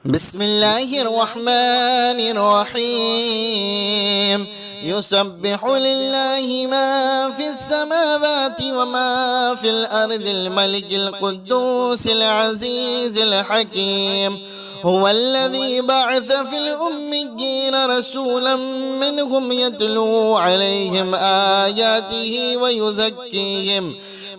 بسم الله الرحمن الرحيم يسبح لله ما في السماوات وما في الأرض الملك القدوس العزيز الحكيم هو الذي بعث في الأميين رسولا منهم يتلو عليهم آياته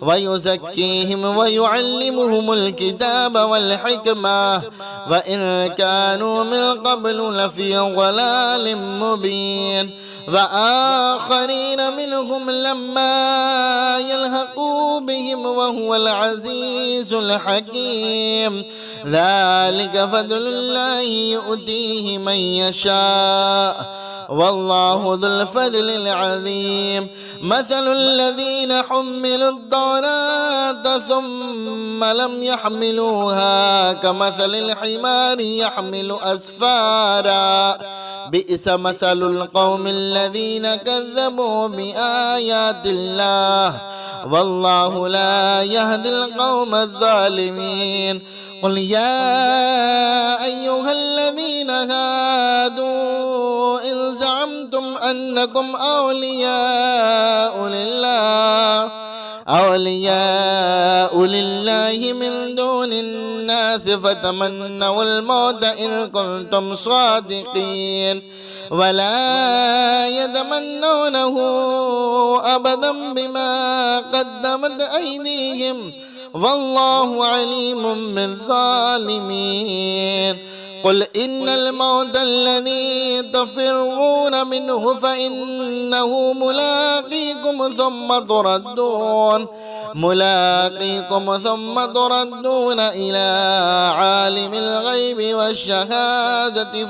ويزكيهم ويعلمهم الكتاب والحكمة وإن كانوا من قبل لفي ضلال مبين وآخرين منهم لما يلحقوا بهم وهو العزيز الحكيم ذلك فضل الله يؤتيه من يشاء والله ذو الفضل العظيم مثل الذين حملوا التوراة ثم لم يحملوها كمثل الحمار يحمل أسفارا بئس مثل القوم الذين كذبوا بآيات الله والله لا يهدي القوم الظالمين قل يا أيها الذين هادوا إن زعمتم أنكم أولياء لله من دون الناس فتمنوا الموت إن كنتم صادقين ولا يتمنونه أبدا بما قدمت أيديهم والله عليم بالظالمين قل إن الموت الذي تفرون منه فإنه ملاقيكم ثم تردون إلى عالم الغيب والشهادة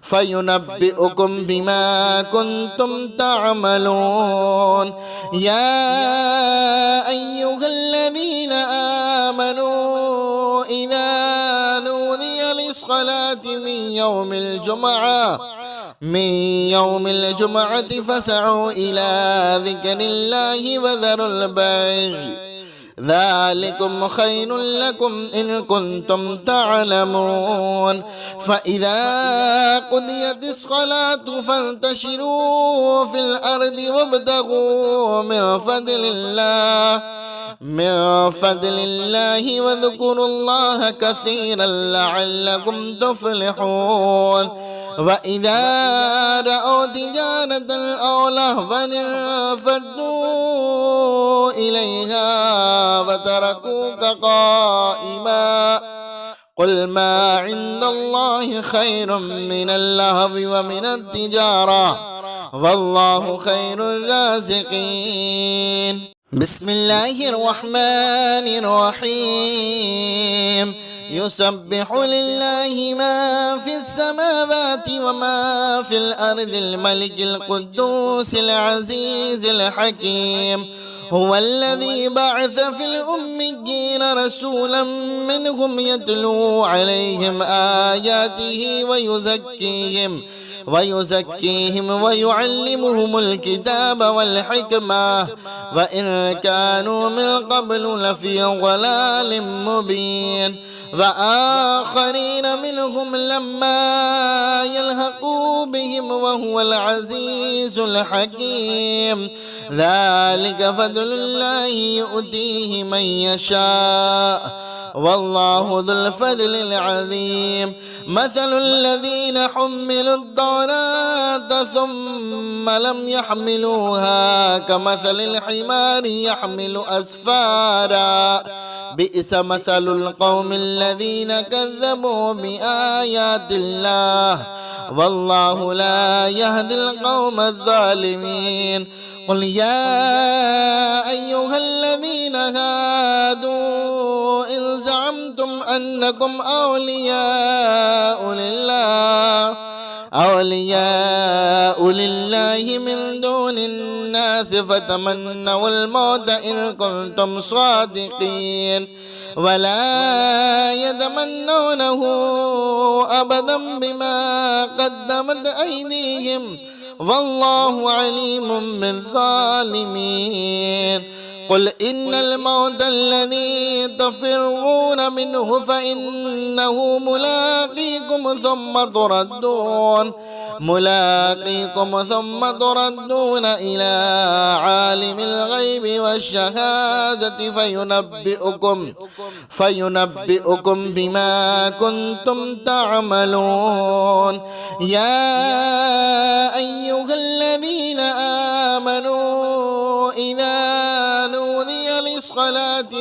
فينبئكم بما كنتم تعملون يا أيها الذين آمنوا إذا نودي للصلاة من يوم الجمعة فاسعوا إلى ذكر الله وذروا البيع ذلكم خير لكم إن كنتم تعلمون فإذا قضيت الصلاة فانتشروا في الأرض وابتغوا من فضل الله واذكروا الله كثيرا لعلكم تفلحون وإذا رأوا تجارة أو لهوا انفضوا إليها وتركوك قائما قل ما عند الله خير من اللهو ومن التجارة والله خير الرازقين بسم الله الرحمن الرحيم يسبح لله ما في السماوات وما في الأرض الملك القدوس العزيز الحكيم هو الذي بعث في الأميين رسولا منهم يتلو عليهم آياته ويزكيهم ويعلمهم الكتاب والحكمة وإن كانوا من قبل لفي ضلال مبين وآخرين منهم لما يلحقوا بهم وهو العزيز الحكيم ذلك فضل الله يؤتيه من يشاء والله ذو الفضل العظيم مثل الذين حملوا التوراة ثم لم يحملوها كمثل الحمار يحمل أسفارا بئس مثل القوم الذين كذبوا بآيات الله والله لا يهدي القوم الظالمين قل يا أيها الذين هادوا إن زعمتم أنكم أولياء لله من دون الناس فتمنوا الموت إن كنتم صادقين ولا يتمنونه أبدا بما قدمت أيديهم والله عليم بالظالمين قل إن الموت الذي تفرون منه فإنه ملاقيكم ثم تردون إلى عالم الغيب والشهادة فينبئكم بما كنتم تعملون. يا أيها الذين آمنوا إذا نودي للصلاة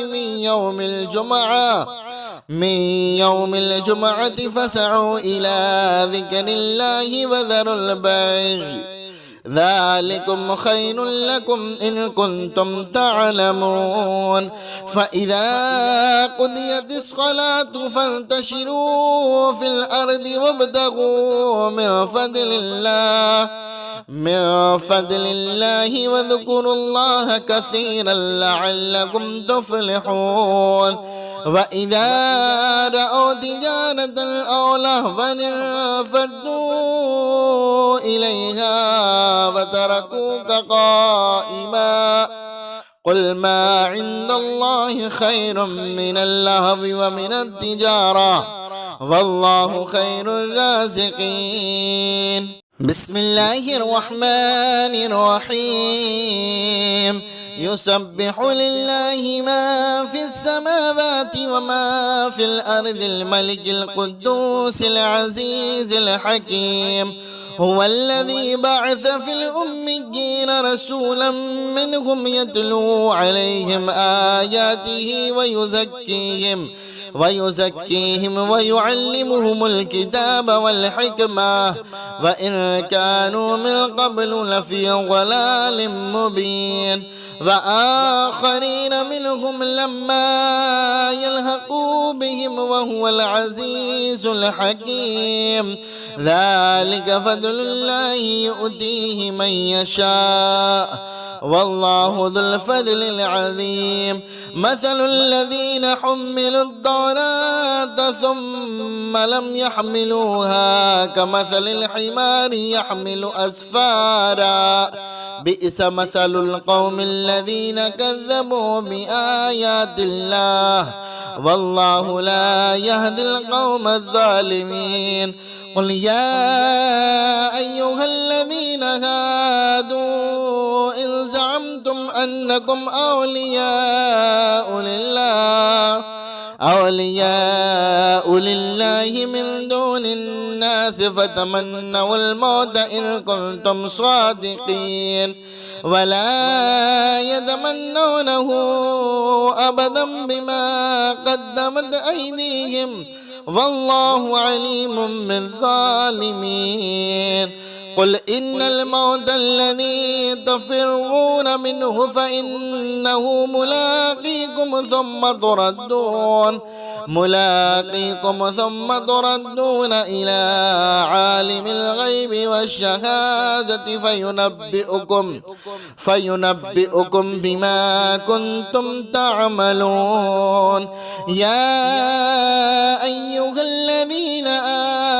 من يوم الجمعة فاسعوا إلى ذكر الله وذروا البيع ذلكم خير لكم إن كنتم تعلمون. فإذا قضيت الصلاة فانتشروا في الأرض وابتغوا من فضل الله واذكروا الله كثيرا لعلكم تفلحون. وإذا رأوا تجارة أو لهوا انفضوا إليها وتركوك قائما. قل ما عند الله خير من اللهو ومن التجارة والله خير الرازقين. بسم الله الرحمن الرحيم. يسبح لله ما في السماوات وما في الأرض الملك القدوس العزيز الحكيم. هو الذي بعث في الأميين رسولا منهم يتلو عليهم آياته ويزكيهم ويعلمهم الكتاب والحكمة وإن كانوا من قبل لفي ضلال مبين. وآخرين منهم لما يلحقوا بهم وهو العزيز الحكيم. ذلك فضل الله يؤتيه من يشاء والله ذو الفضل العظيم. مثل الذين حملوا التوراة ثم لم يحملوها كمثل الحمار يحمل أسفارا بئس مثل القوم الذين كذبوا بآيات الله والله لا يهدي القوم الظالمين. قل يا أيها الذين هادوا إن زعمتم أنكم أولياء لله من دون الناس فتمنوا الموت إن كنتم صادقين ولا يتمنونه أبدا بما قدمت أيديهم والله عليم بالظالمين. قل إن الموت الذي تفرون منه فإنه ملاقيكم ثم تردون إلى عالم الغيب والشهادة فينبئكم بما كنتم تعملون. يا أيها الذين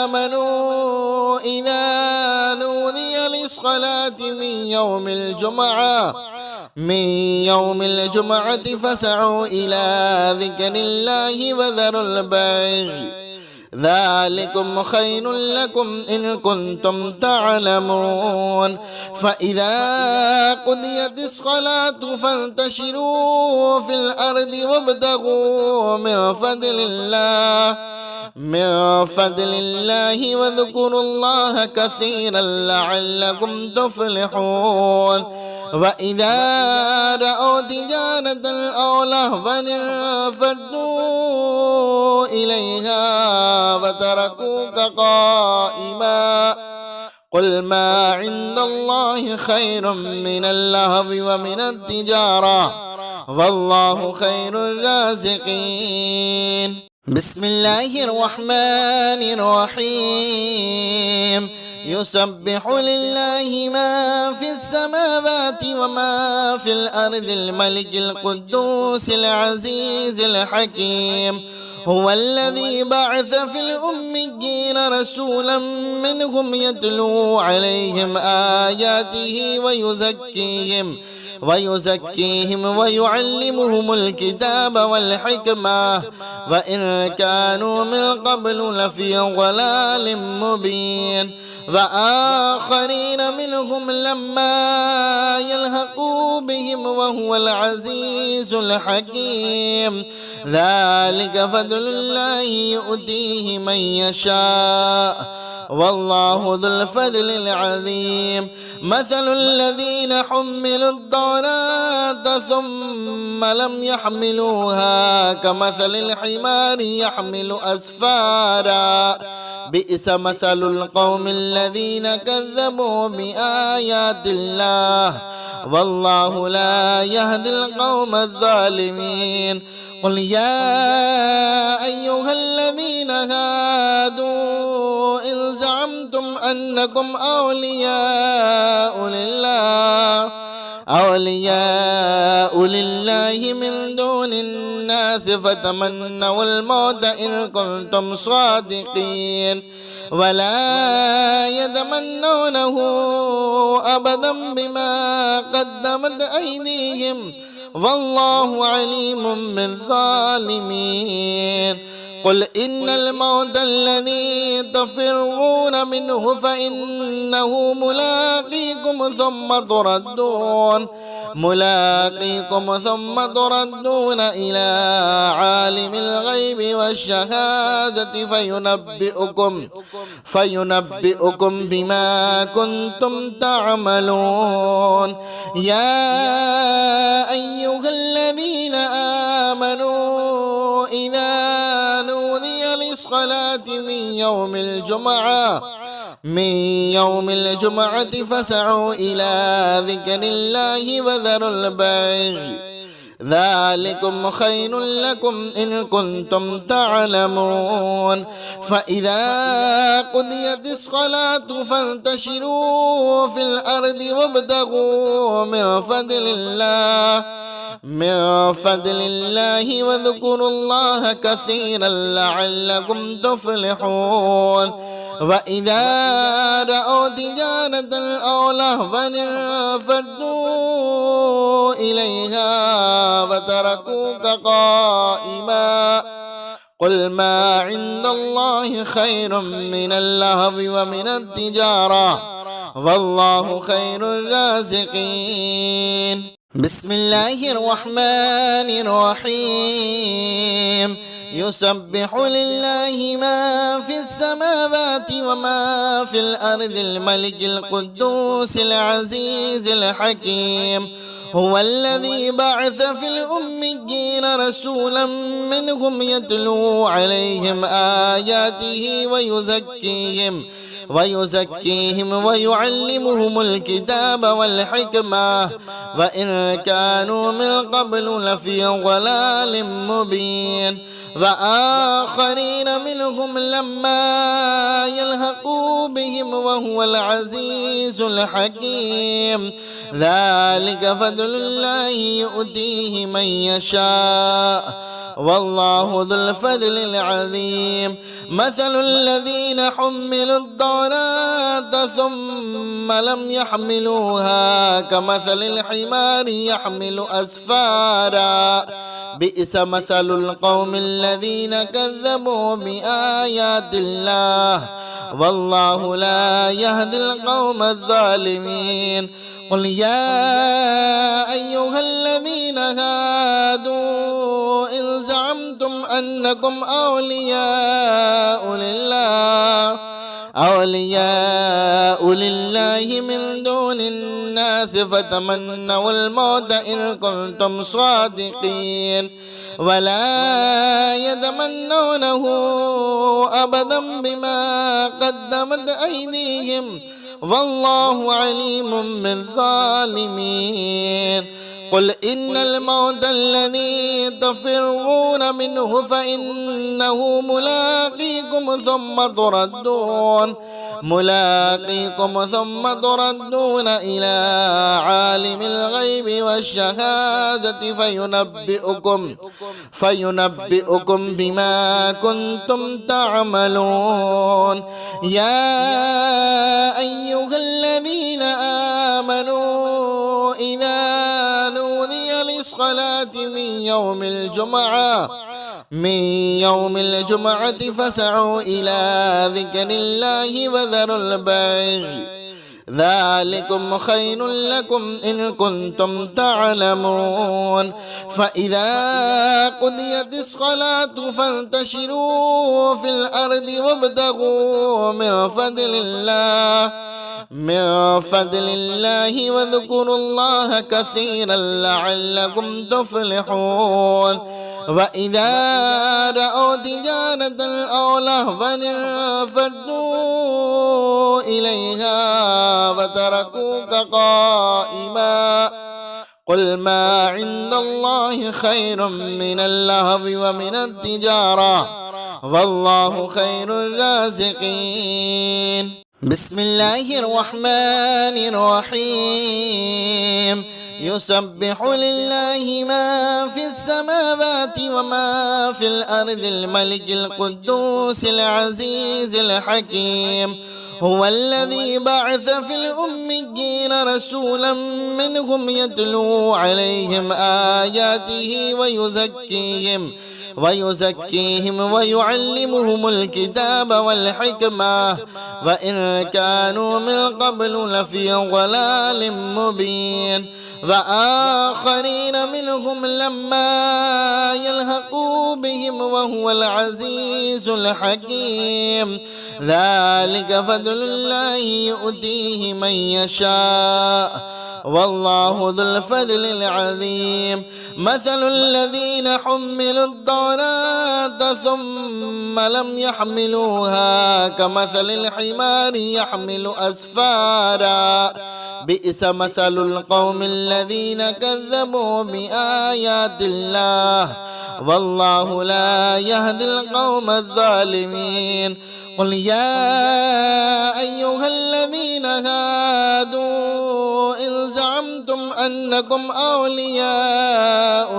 آمنوا إذا نودي للصلاة من يوم الجمعة فاسعوا إلى ذكر الله وذروا البيع ذلكم خير لكم إن كنتم تعلمون. فإذا قضيت الصلاة فانتشروا في الأرض وابتغوا من فضل الله واذكروا الله كثيرا لعلكم تفلحون. وإذا رأوا تجارة أو لهوا انفضوا إليها وتركوك قائما. قل ما عند الله خير من اللهو ومن التجارة والله خير الرازقين. بسم الله الرحمن الرحيم. يسبح لله ما في السماوات وما في الأرض الملك القدوس العزيز الحكيم. هو الذي بعث في الأميين رسولا منهم يتلو عليهم آياته ويزكيهم ويعلمهم الكتاب والحكمة وإن كانوا من قبل لفي ضلال مبين وآخرين منهم لما يلحقوا بهم وهو العزيز الحكيم ذلك فضل الله يؤتيه من يشاء والله ذو الفضل العظيم مثل الذين حملوا التوراة ثم لم يحملوها كمثل الحمار يحمل أسفارا بئس مثل القوم الذين كذبوا بآيات الله والله لا يهدي القوم الظالمين قل يا أيها الذين هادوا إن زعمتم أنكم أولياء لله من دون الناس فتمنوا الموت إن كنتم صادقين ولا يتمنونه أبدا بما قدمت أيديهم والله عليم بالظالمين قل إن الموت الذي تفرون منه فإنه ملاقيكم ثم تردون إلى عالم الغيب والشهادة فينبئكم بما كنتم تعملون يا أيها الذين آمنوا إذا نودي للصلاة من يوم الجمعة فاسعوا إلى ذكر الله وذروا البيع ذلكم خير لكم إن كنتم تعلمون فإذا قضيت الصلاة فانتشروا في الأرض وابتغوا من فضل الله واذكروا الله كثيرا لعلكم تفلحون وإذا رأوا تجارة أو لهوا انفضوا إليها وتركوك قائما قل ما عند الله خير من اللهو ومن التجارة والله خير الرازقين بسم الله الرحمن الرحيم يسبح لله ما في السماوات وما في الأرض الملك القدوس العزيز الحكيم هو الذي بعث في الأميين رسولا منهم يتلو عليهم آياته ويزكيهم ويعلمهم الكتاب والحكمة وإن كانوا من قبل لفي ضلال مبين وآخرين منهم لما يلحقوا بهم وهو العزيز الحكيم ذلك فضل الله يؤتيه من يشاء والله ذو الفضل العظيم مثل الذين حملوا التوراة ثم لم يحملوها كمثل الحمار يحمل أسفارا بئس مثل القوم الذين كذبوا بآيات الله والله لا يهدي القوم الظالمين قل يا أيها الذين هادوا إن زعمتم أنكم أولياء لله من دون الناس فتمنوا الموت إن كنتم صادقين ولا يتمنونه أبدا بما قدمت أيديهم والله عليم بالظالمين قل إن الموت الذي تفرون منه فإنه ملاقيكم ثم تردون إلى عالم الغيب والشهادة فينبئكم بما كنتم تعملون يا أيها الذين آمنوا إذا يوم الجمعة فاسعوا إلى ذكر الله وذروا البيع ذلكم خير لكم إن كنتم تعلمون. فإذا قضيت الصلاة فانتشروا في الأرض وابتغوا من فضل الله واذكروا الله كثيرا لعلكم تفلحون. وإذا رأوا تجارة أو لهوا انفضوا إليها وتركوك قائما قل ما عند الله خير من اللهو ومن التجارة والله خير الرازقين. بسم الله الرحمن الرحيم. يسبح لله ما في السماوات وما في الأرض الملك القدوس العزيز الحكيم. هو الذي بعث في الأميين رسولا منهم يتلو عليهم آياته ويزكيهم ويعلمهم الكتاب والحكمة وإن كانوا من قبل لفي ضلال مبين. وآخرين منهم لما يلحقوا بهم وهو العزيز الحكيم. ذلك فضل الله يؤتيه من يشاء والله ذو الفضل العظيم. مثل الذين حملوا التوراة ثم لم يحملوها كمثل الحمار يحمل أسفارا بئس مثل القوم الذين كذبوا بآيات الله والله لا يهدي القوم الظالمين. قل يا أيها الذين هادوا إن زعمتم أنكم أولياء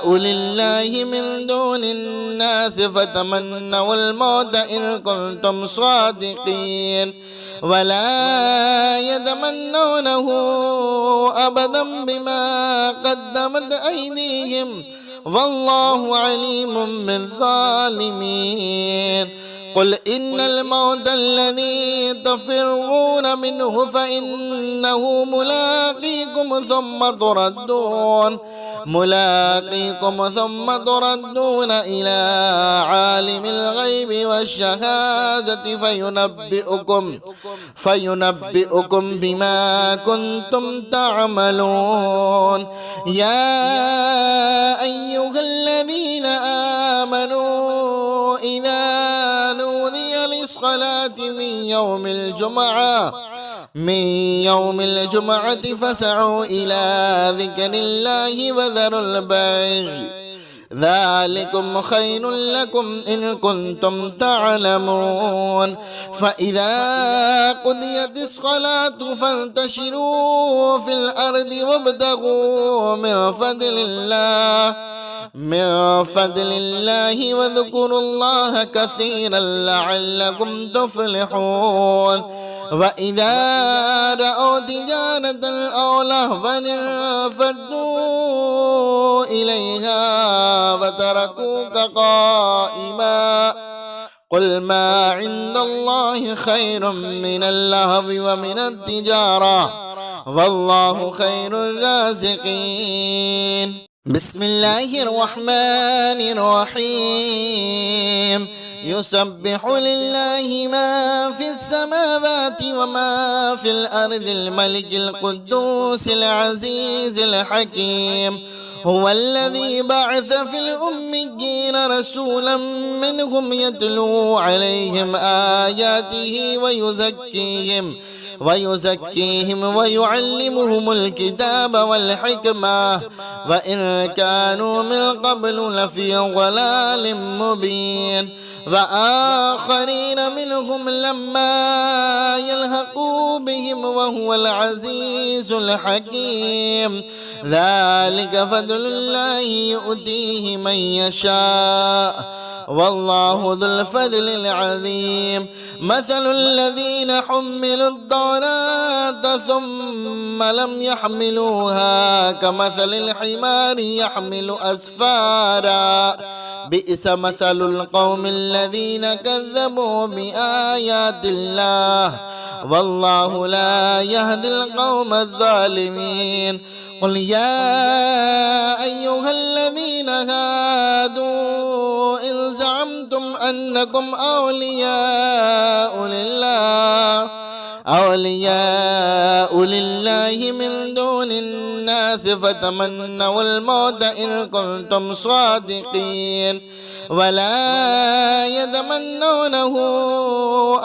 لله من دون الناس فتمنوا الموت إن كنتم صادقين ولا يتمنونه أبدا بما قدمت أيديهم والله عليم بالظالمين. قل إن الموت الذي تفرون منه فإنه ملاقيكم ثم تردون إلى عالم الغيب والشهادة فينبئكم بما كنتم تعملون. يا أيها الذين آمنوا إذا نودي للصلاة من يوم الجمعة فاسعوا إلى ذكر الله وذروا البيع ذلكم خير لكم إن كنتم تعلمون. فإذا قضيت الصلاة فانتشروا في الأرض وابتغوا من فضل الله واذكروا الله كثيرا لعلكم تفلحون. وإذا رأوا تجارة أو لهوا انفضوا إليها وتركوك قائما قل ما عند الله خير من اللهو ومن التجارة والله خير الرازقين. بسم الله الرحمن الرحيم. يسبح لله ما في السماوات وما في الأرض الملك القدوس العزيز الحكيم. هو الذي بعث في الأميين رسولا منهم يتلو عليهم آياته ويزكيهم ويعلمهم الكتاب والحكمة وإن كانوا من قبل لفي ضلال مبين. وآخرين منهم لما يلحقوا بهم وهو العزيز الحكيم. ذلك فضل الله يؤتيه من يشاء والله ذو الفضل العظيم. مثل الذين حملوا التوراة ثم لم يحملوها كمثل الحمار يحمل أسفارا بئس مثل القوم الذين كذبوا بآيات الله والله لا يهدي القوم الظالمين. قل يا أيها الذين هادوا إن زعمتم أنكم أولياء لله من دون الناس فتمنوا الموت إن كنتم صادقين ولا يتمنونه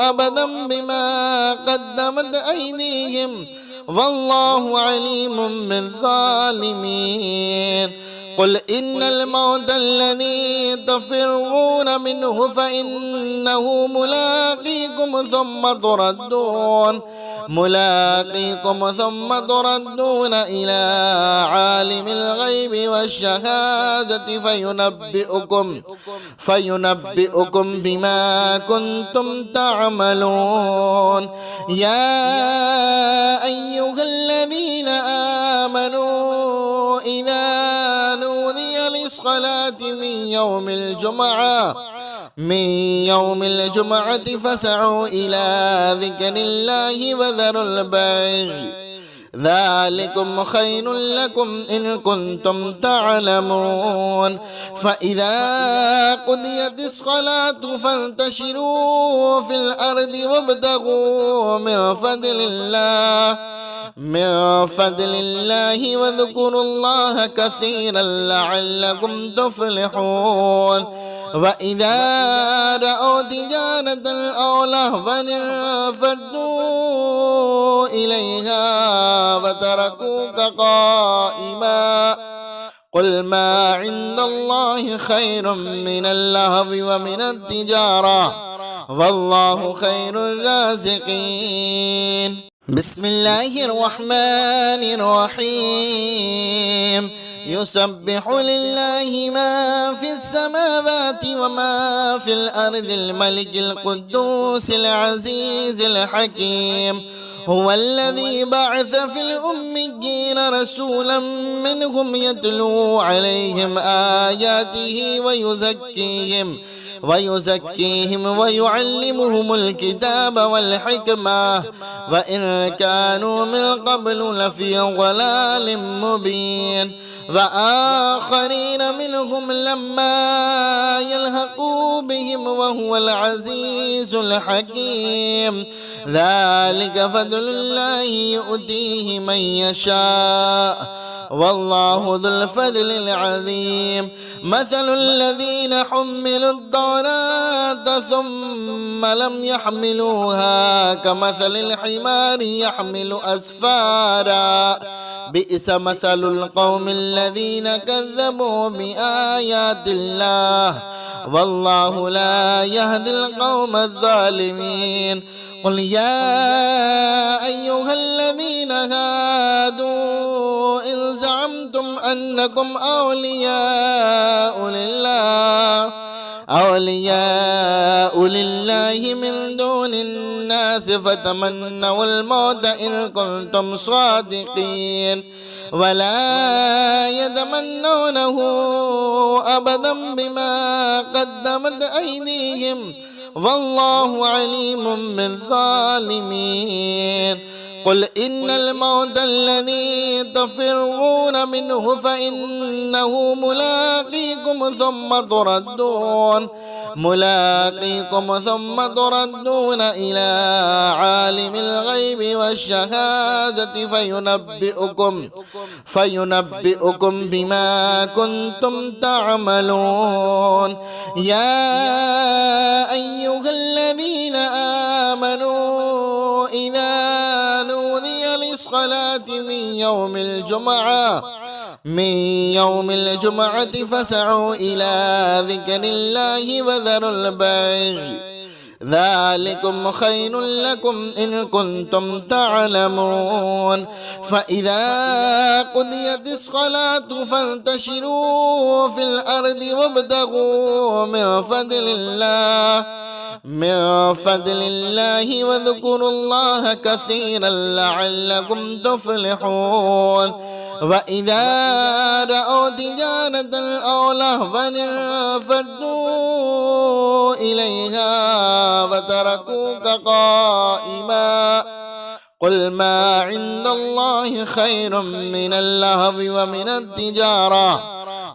أبدا بما قدمت أيديهم والله عليم بالظالمين. قل إن الموت الذي تفرون منه فإنه ملاقيكم ثم تردون إلى عالم الغيب والشهادة فينبئكم بما كنتم تعملون. يا أيها الذين آمنوا إذا نودي للصلاة من يوم الجمعة فاسعوا إلى ذكر الله وذروا البيع ذلكم خير لكم إن كنتم تعلمون. فإذا قضيت الصلاة فانتشروا في الأرض وابتغوا من فضل الله واذكروا الله كثيرا لعلكم تفلحون. وإذا رأوا تجارة أو لهوا انفضوا إليها وتركوك قائما قل ما عند الله خير من اللهو ومن التجارة والله خير الرازقين. بسم الله الرحمن الرحيم. يسبح لله ما في السماوات وما في الأرض الملك القدوس العزيز الحكيم. هو الذي بعث في الأميين رسولا منهم يتلو عليهم آياته ويزكيهم ويعلمهم الكتاب والحكمة وإن كانوا من قبل لفي ضلال مبين. وآخرين منهم لما يلحقوا بهم وهو العزيز الحكيم. ذلك فضل الله يؤتيه من يشاء والله ذو الفضل العظيم. مثل الذين حملوا التوراة ثم لم يحملوها كمثل الحمار يحمل أسفارا بئس مثل القوم الذين كذبوا بآيات الله والله لا يهدي القوم الظالمين. قل يا أيها الذين هادوا إن زعمتم أنكم أولياء لله من دون الناس فتمنوا الموت إن كنتم صادقين ولا يتمنونه أبدا بما قدمت أيديهم والله عليم بالظالمين. قل إن الموت الذي تفرون منه فإنه ملاقيكم ثم تردون إلى عالم الغيب والشهادة فينبئكم بما كنتم تعملون. يا أيها الذين آمنوا إذا نودي للصلاة من يوم الجمعة فاسعوا إلى ذكر الله وذروا البيع ذلكم خير لكم إن كنتم تعلمون فإذا قضيت الصلاة فانتشروا في الأرض وابتغوا من فضل الله واذكروا الله كثيرا لعلكم تفلحون وإذا رأوا تجارة أو لهوا انفضوا إليها وتركوك قائما قل ما عند الله خير من اللهو ومن التجارة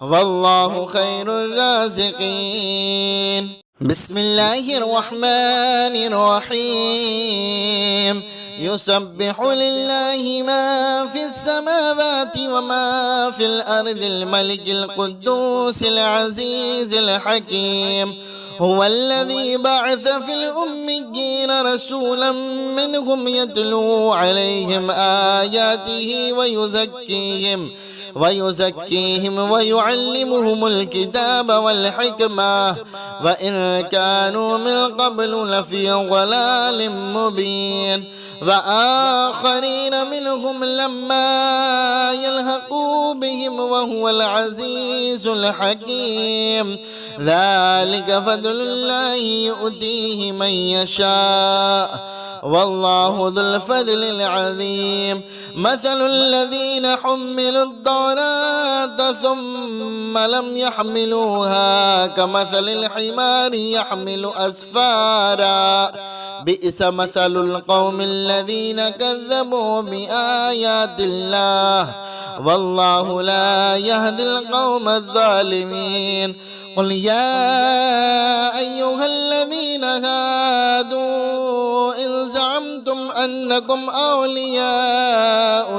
والله خير الرازقين بسم الله الرحمن الرحيم يسبح لله ما في السماوات وما في الأرض الملك القدوس العزيز الحكيم هو الذي بعث في الأميين رسولا منهم يتلو عليهم آياته ويزكيهم ويعلمهم الكتاب والحكمة وإن كانوا من قبل لفي ضلال مبين وآخرين منهم لما يلحقوا بهم وهو العزيز الحكيم ذلك فضل الله يؤتيه من يشاء والله ذو الفضل العظيم مثل الذين حملوا التوراة ثم لم يحملوها كمثل الحمار يحمل أسفارا بئس مثل القوم الذين كذبوا بآيات الله والله لا يهدي القوم الظالمين قل يا أيها الذين هادوا إن زعمتم أنكم أولياء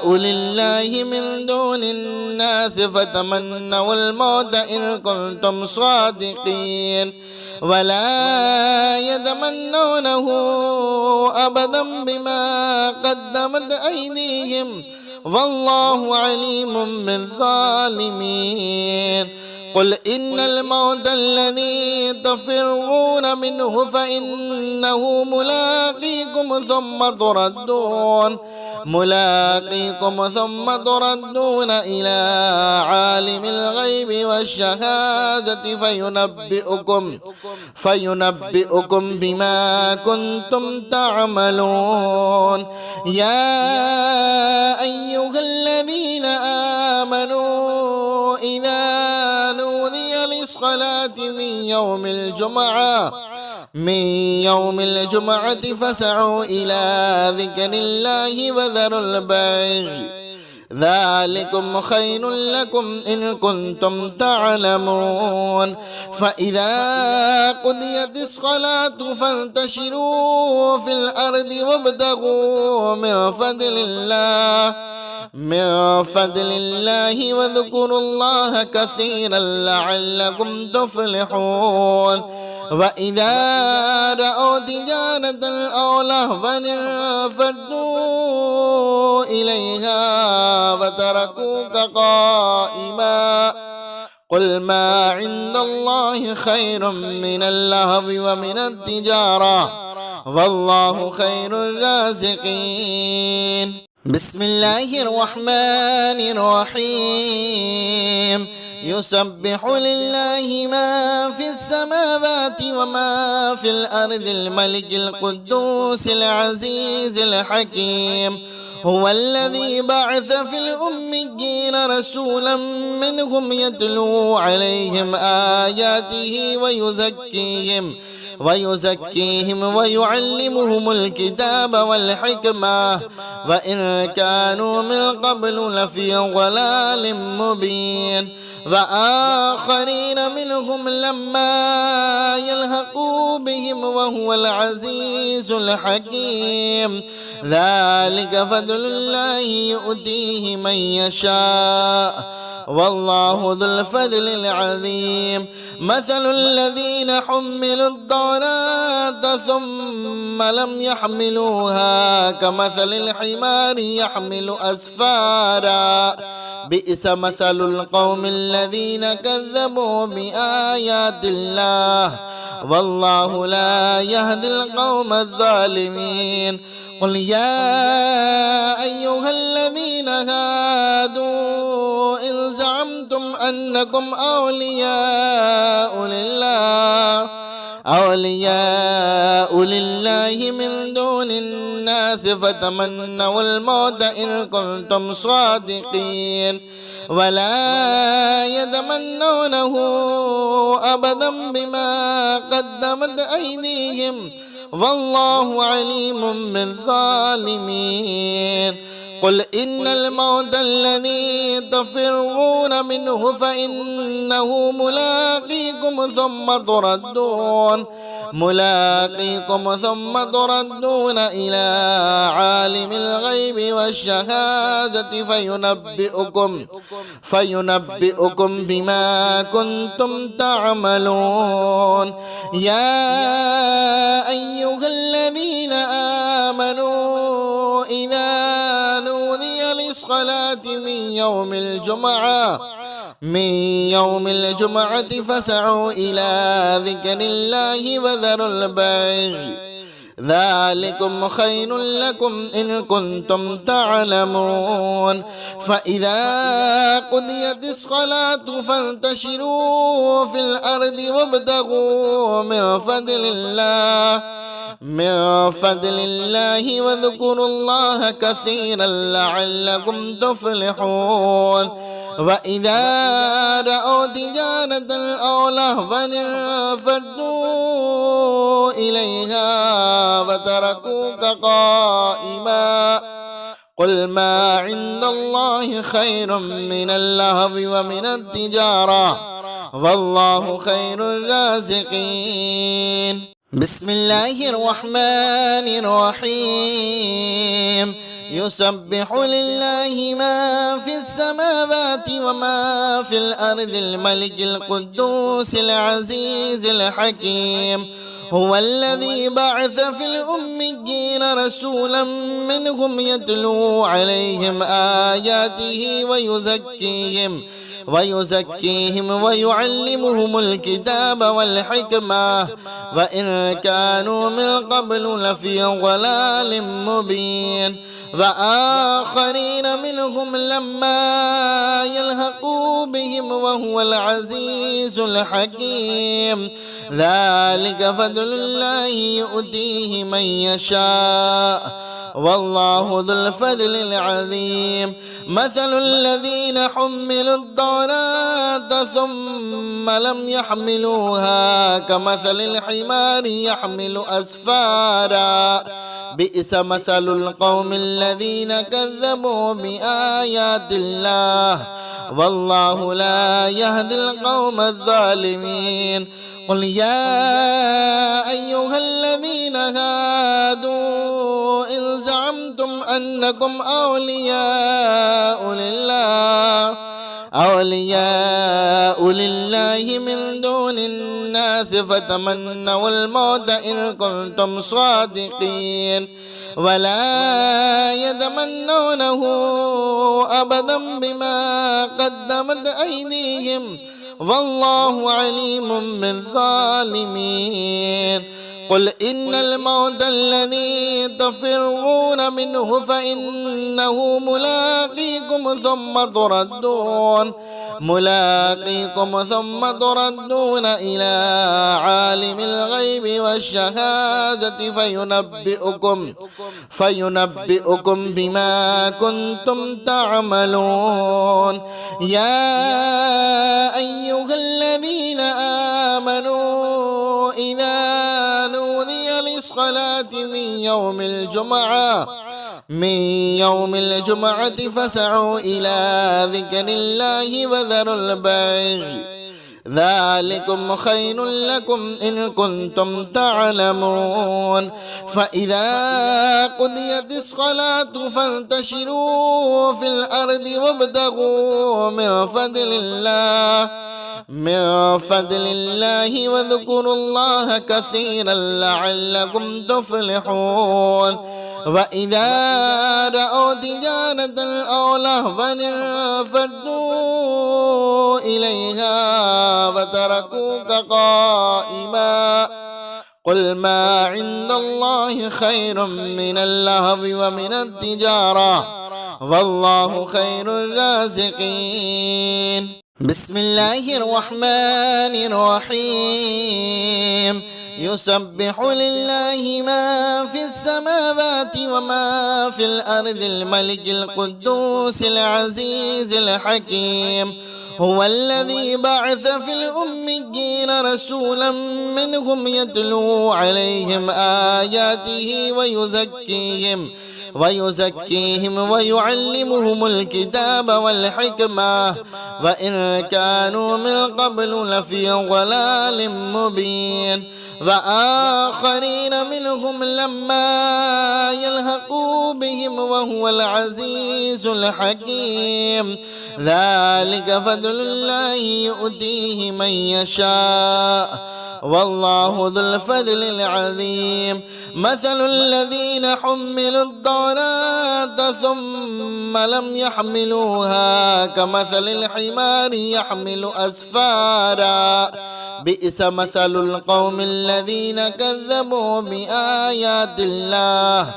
لله من دون الناس فتمنوا الموت إن كنتم صادقين ولا يتمنونه أبدا بما قدمت أيديهم والله عليم بالظالمين قل إن الموت الذي تفرون منه فإنه ملاقيكم ثم تردون إلى عالم الغيب والشهادة فينبئكم بما كنتم تعملون يا أيها الذين آمنوا إذا نودي للصلاة من يوم الجمعة فاسعوا إلى ذكر الله وذروا البيع ذلكم خير لكم إن كنتم تعلمون فإذا قضيت الصلاة فانتشروا في الأرض وابتغوا من فضل الله واذكروا الله كثيرا لعلكم تفلحون وإذا رأوا تجارة أو لهوا انفضوا إليها وتركوك قائما قل ما عند الله خير من اللهو ومن التجارة والله خير الرازقين بسم الله الرحمن الرحيم يسبح لله ما في السماوات وما في الأرض الملك القدوس العزيز الحكيم هو الذي بعث في الأميين رسولا منهم يتلو عليهم آياته ويزكيهم ويعلمهم الكتاب والحكمة وإن كانوا من قبل لفي ضلال مبين وآخرين منهم لما يلحقوا بهم وهو العزيز الحكيم ذلك فضل الله يؤتيه من يشاء والله ذو الفضل العظيم مثل الذين حملوا التوراة ثم لم يحملوها كمثل الحمار يحمل أسفارا بئس مثل القوم الذين كذبوا بآيات الله والله لا يهدي القوم الظالمين. قل يا أيها الذين هادوا إن زعمتم أنكم أولياء لله من دون الناس فتمنوا الموت إن كنتم صادقين ولا يتمنونه أبدا بما قدمت أيديهم والله عليم بالظالمين. قل إن الموت الذي تفرون منه فإنه ملاقيكم ثم تردون إلى عالم الغيب والشهادة فينبئكم بما كنتم تعملون. يا أيها الذين آمنوا إذا نودي للصلاة من يوم الجمعة فاسعوا إلى ذكر الله وذروا البيع ذلكم خير لكم إن كنتم تعلمون. فإذا قضيت الصلاة فانتشروا في الأرض وابتغوا من فضل الله واذكروا الله كثيرا لعلكم تفلحون. وإذا رأوا تجارة أو لهوا انفضوا إليها وتركوك قائما قل ما عند الله خير من اللهو ومن التجارة والله خير الرازقين. بسم الله الرحمن الرحيم. يسبح لله ما في السماوات وما في الأرض الملك القدوس العزيز الحكيم. هو الذي بعث في الأميين رسولا منهم يتلو عليهم آياته ويزكيهم ويعلمهم الكتاب والحكمة وإن كانوا من قبل لفي ضلال مبين. وآخرين منهم لما يلحقوا بهم وهو العزيز الحكيم. ذلك فضل الله يؤتيه من يشاء والله ذو الفضل العظيم. مثل الذين حملوا التوراة ثم لم يحملوها كمثل الحمار يحمل أسفارا بئس مثل القوم الذين كذبوا بآيات الله والله لا يهدي القوم الظالمين. قل يا أيها الذين هادوا إن زعمتم أنكم أولياء لله من دون الناس فتمنوا الموت إن كنتم صادقين ولا يتمنونه أبدا بما قدمت أيديهم والله عليم بالظالمين. قل إن الموت الذي تفرون منه فإنه ملاقيكم ثم تردون إلى عالم الغيب والشهادة فينبئكم بما كنتم تعملون. يا أيها الذين آمنوا إذا نودي للصلاة من يوم الجمعة فاسعوا إلى ذكر الله وذروا البيع ذلكم خير لكم إن كنتم تعلمون. فإذا قضيت الصلاة فانتشروا في الأرض وابتغوا من فضل الله واذكروا الله كثيرا لعلكم تفلحون. وإذا رأوا تجارة أو لهوا انفضوا إليها وتركوك قائما قل ما عند الله خير من اللهو ومن التجارة والله خير الرازقين. بسم الله الرحمن الرحيم. يسبح لله ما في السماوات وما في الأرض الملك القدوس العزيز الحكيم. هو الذي بعث في الأميين رسولا منهم يتلو عليهم آياته ويزكيهم ويعلمهم الكتاب والحكمة وإن كانوا من قبل لفي ضلال مبين. وآخرين منهم لما يلحقوا بهم وهو العزيز الحكيم. ذلك فضل الله يؤتيه من يشاء والله ذو الفضل العظيم. مثل الذين حملوا التوراة ثم لم يحملوها كمثل الحمار يحمل أسفارا بئس مثل القوم الذين كذبوا بآيات الله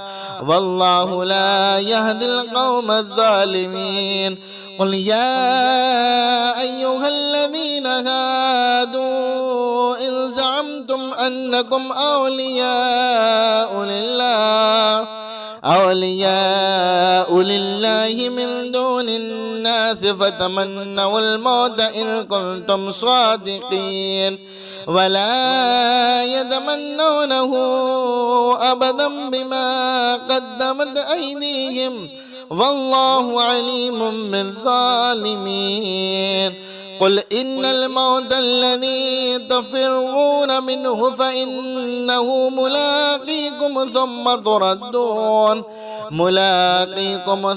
والله لا يهدي القوم الظالمين. قل يا أيها الذين هادوا إن زعمتم أنكم أولياء لله من دون الناس فتمنوا الموت إن كنتم صادقين ولا يتمنونه أبدا بما قدمت أيديهم والله عليم بالظالمين. قل إن الموت الذي تفرون منه فإنه ملاقيكم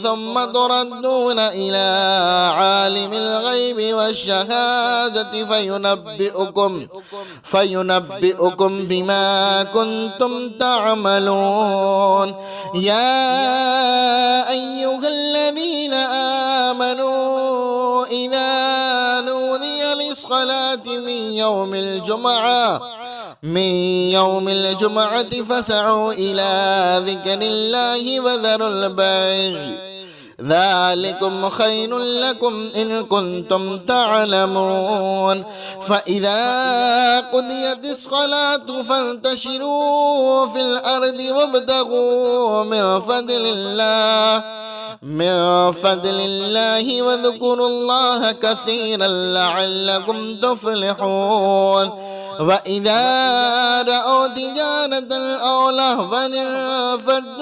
ثم تردون إلى عالم الغيب والشهادة فينبئكم بما كنتم تعملون. يا أيها الذين آمنوا إذا نودي للصلاة من يوم الجمعة فاسعوا إلى ذكر الله وذروا البيع ذلكم خير لكم إن كنتم تعلمون. فإذا قضيت الصلاة فانتشروا في الأرض وابتغوا من فضل الله واذكروا الله كثيرا لعلكم تفلحون. وإذا رأوا تجارة أو لهوا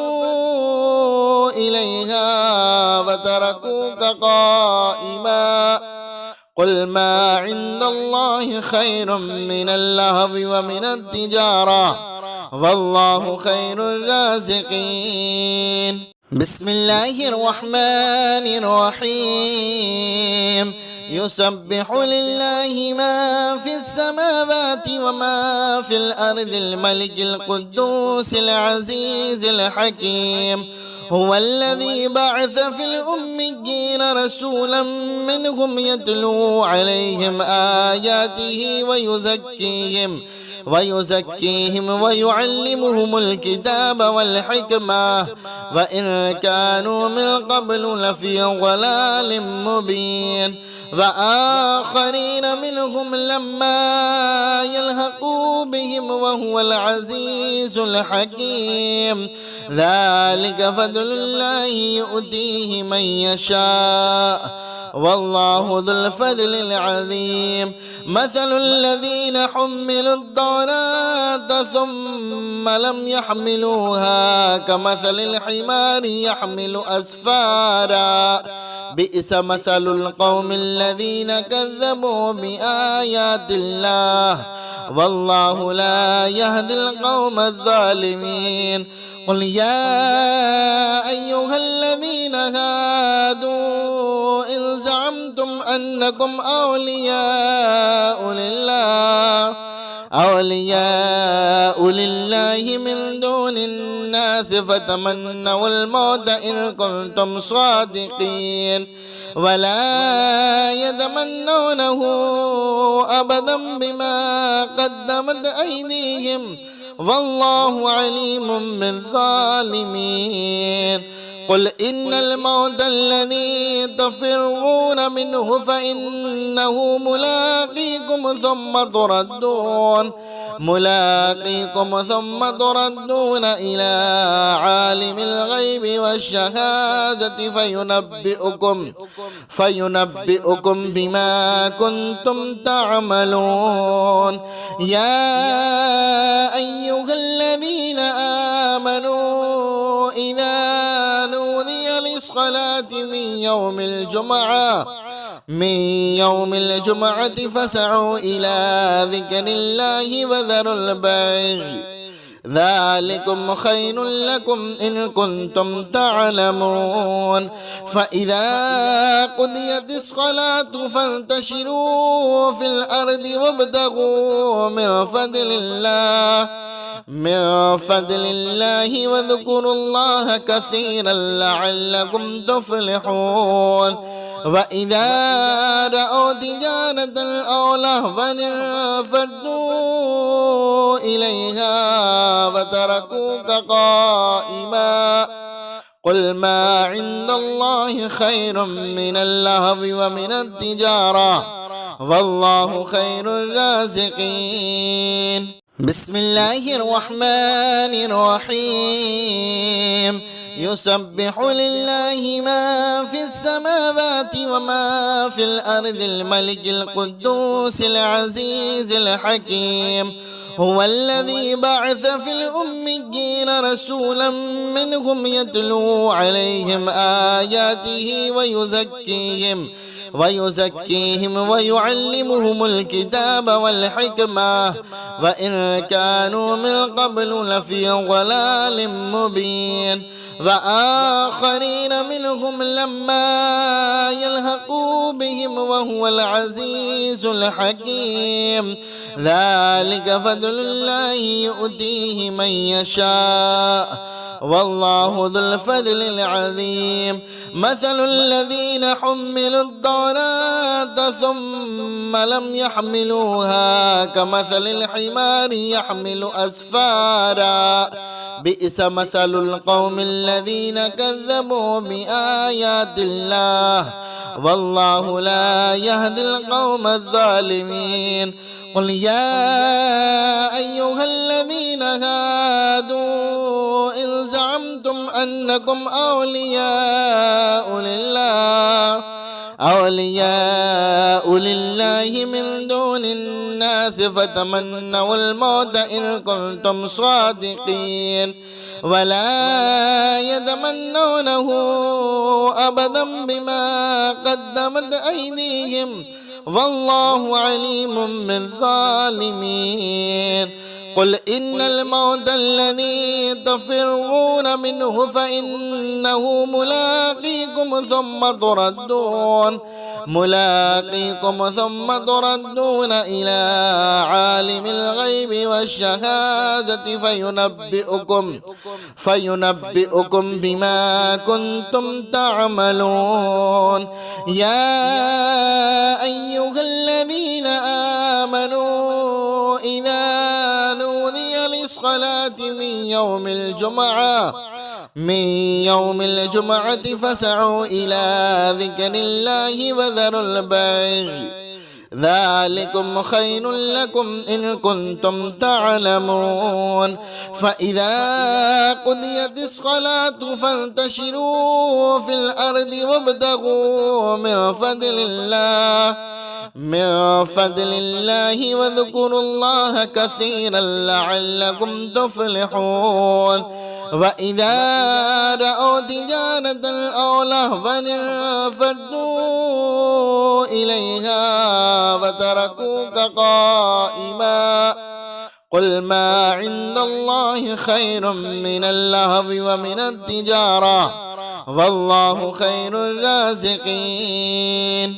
انفضوا إليها وتركوك قائما قل ما عند الله خير من اللهو ومن التجارة والله خير الرازقين. بسم الله الرحمن الرحيم. يسبح لله ما في السماوات وما في الأرض الملك القدوس العزيز الحكيم. هو الذي بعث في الأميين رسولا منهم يتلو عليهم آياته ويزكيهم ويعلمهم الكتاب والحكمة وإن كانوا من قبل لفي ضلال مبين. وآخرين منهم لما يلحقوا بهم وهو العزيز الحكيم. ذلك فضل الله يؤتيه من يشاء والله ذو الفضل العظيم. مثل الذين حملوا التوراة ثم لم يحملوها كمثل الحمار يحمل أسفارا بئس مثل القوم الذين كذبوا بآيات الله والله لا يهدي القوم الظالمين. قل يا أيها الذين هادوا إن زعمتم أنكم أولياء لله من دون الناس الناس فتمنوا الموت إن كنتم صادقين ولا يتمنونه أبدا بما قدمت أيديهم والله عليم بالظالمين قل إن الموت الذي تفرون منه فإنه ملاقيكم ثم تردون إلى عالم الغيب والشهادة فينبئكم بما كنتم تعملون يا أيها الذين آمنوا إذا نودي للصلاة من يوم الجمعة فاسعوا إلى ذكر الله وذروا البيع ذلكم خير لكم إن كنتم تعلمون فإذا قضيت الصلاة فانتشروا في الأرض وابتغوا من فضل الله واذكروا الله كثيرا لعلكم تفلحون وإذا رأوا تجارة أو لهوا انفضوا إليها وتركوك قائما قل ما عند الله خير من اللهو ومن التجارة والله خير الرازقين بسم الله الرحمن الرحيم يسبح لله ما في السماوات وما في الأرض الملك القدوس العزيز الحكيم هو الذي بعث في الأميين رسولا منهم يتلو عليهم آياته ويزكيهم ويعلمهم الكتاب والحكمة وإن كانوا من قبل لفي ضلال مبين وآخرين منهم لما يلحقوا بهم وهو العزيز الحكيم ذلك فضل الله يؤتيه من يشاء والله ذو الفضل العظيم مثل الذين حملوا التوراة ثم لم يحملوها كمثل الحمار يحمل أسفارا بئس مثل القوم الذين كذبوا بآيات الله والله لا يهدي القوم الظالمين قل يا أيها الذين هادوا إن زعمتم أنكم أولياء لله من دون الناس فتمنوا الموت إن كنتم صادقين ولا يتمنونه أبدا بما قدمت أيديهم والله عليم بالظالمين قل إن الموت الذي تفرون منه فإنه ملاقيكم ثم تردون إلى عالم الغيب والشهادة فينبئكم بما كنتم تعملون يا أيها الذين آمنوا إذا نودي للصلاة من يوم الجمعة فاسعوا إلى ذكر الله وذروا البيع ذلكم خير لكم إن كنتم تعلمون فإذا قضيت الصلاة فانتشروا في الأرض وابتغوا من فضل الله واذكروا الله كثيرا لعلكم تفلحون وإذا رأوا تجارة أو لهوا انفضوا إليها وتركوك قائما قل ما عند الله خير من اللهو ومن التجارة والله خير الرازقين